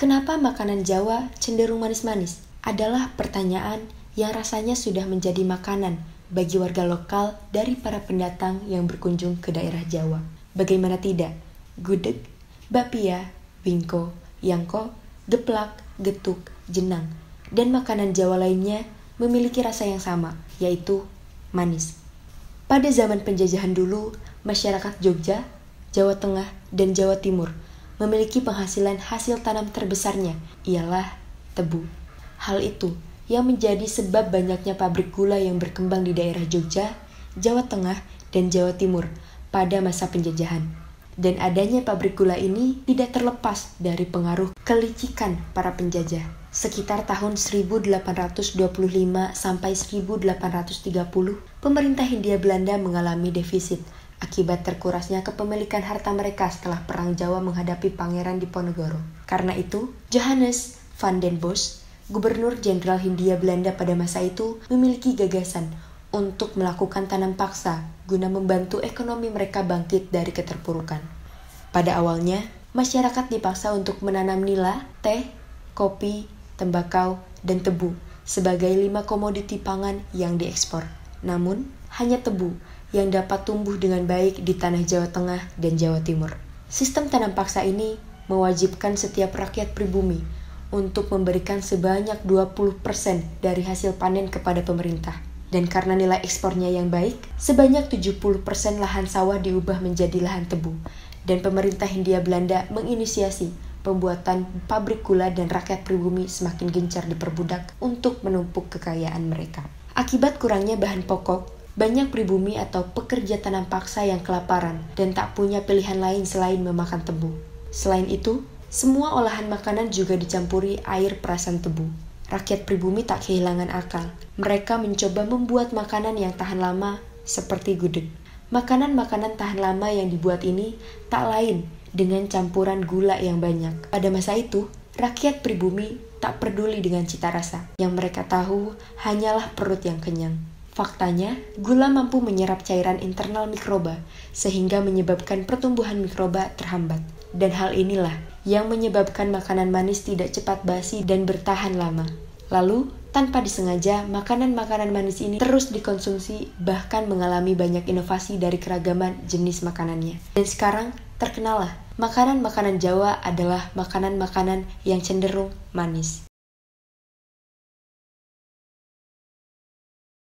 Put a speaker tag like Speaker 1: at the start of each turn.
Speaker 1: Kenapa makanan Jawa cenderung manis-manis? Adalah pertanyaan yang rasanya sudah menjadi makanan bagi warga lokal dari para pendatang yang berkunjung ke daerah Jawa. Bagaimana tidak? Gudeg, bapia, wingko, yangko, geplak, getuk, jenang, dan makanan Jawa lainnya memiliki rasa yang sama, yaitu manis. Pada zaman penjajahan dulu, masyarakat Jogja, Jawa Tengah, dan Jawa Timur memiliki penghasilan hasil tanam terbesarnya, ialah tebu. Hal itu yang menjadi sebab banyaknya pabrik gula yang berkembang di daerah Jogja, Jawa Tengah, dan Jawa Timur pada masa penjajahan. Dan adanya pabrik gula ini tidak terlepas dari pengaruh kelicikan para penjajah. Sekitar tahun 1825 sampai 1830, pemerintah Hindia Belanda mengalami defisit akibat terkurasnya kepemilikan harta mereka setelah Perang Jawa menghadapi Pangeran Diponegoro. Karena itu, Johannes van den Bosch, Gubernur Jenderal Hindia Belanda pada masa itu, memiliki gagasan untuk melakukan tanam paksa guna membantu ekonomi mereka bangkit dari keterpurukan. Pada awalnya, masyarakat dipaksa untuk menanam nila, teh, kopi, tembakau, dan tebu sebagai 5 komoditi pangan yang diekspor. Namun, hanya tebu yang dapat tumbuh dengan baik di tanah Jawa Tengah dan Jawa Timur. Sistem tanam paksa ini mewajibkan setiap rakyat pribumi untuk memberikan sebanyak 20% dari hasil panen kepada pemerintah. Dan karena nilai ekspornya yang baik, sebanyak 70% lahan sawah diubah menjadi lahan tebu. Dan pemerintah Hindia Belanda menginisiasi pembuatan pabrik gula dan rakyat pribumi semakin gencar diperbudak untuk menumpuk kekayaan mereka. Akibat kurangnya bahan pokok, banyak pribumi atau pekerja tanam paksa yang kelaparan dan tak punya pilihan lain selain memakan tebu. Selain itu, semua olahan makanan juga dicampuri air perasan tebu. Rakyat pribumi tak kehilangan akal. Mereka mencoba membuat makanan yang tahan lama seperti gudeg. Makanan-makanan tahan lama yang dibuat ini tak lain dengan campuran gula yang banyak. Pada masa itu, rakyat pribumi tak peduli dengan cita rasa. Yang mereka tahu hanyalah perut yang kenyang. Faktanya, gula mampu menyerap cairan internal mikroba sehingga menyebabkan pertumbuhan mikroba terhambat. Dan hal inilah yang menyebabkan makanan manis tidak cepat basi dan bertahan lama. Lalu, tanpa disengaja, makanan-makanan manis ini terus dikonsumsi bahkan mengalami banyak inovasi dari keragaman jenis makanannya. Dan sekarang, terkenallah, makanan-makanan Jawa adalah makanan-makanan yang cenderung manis.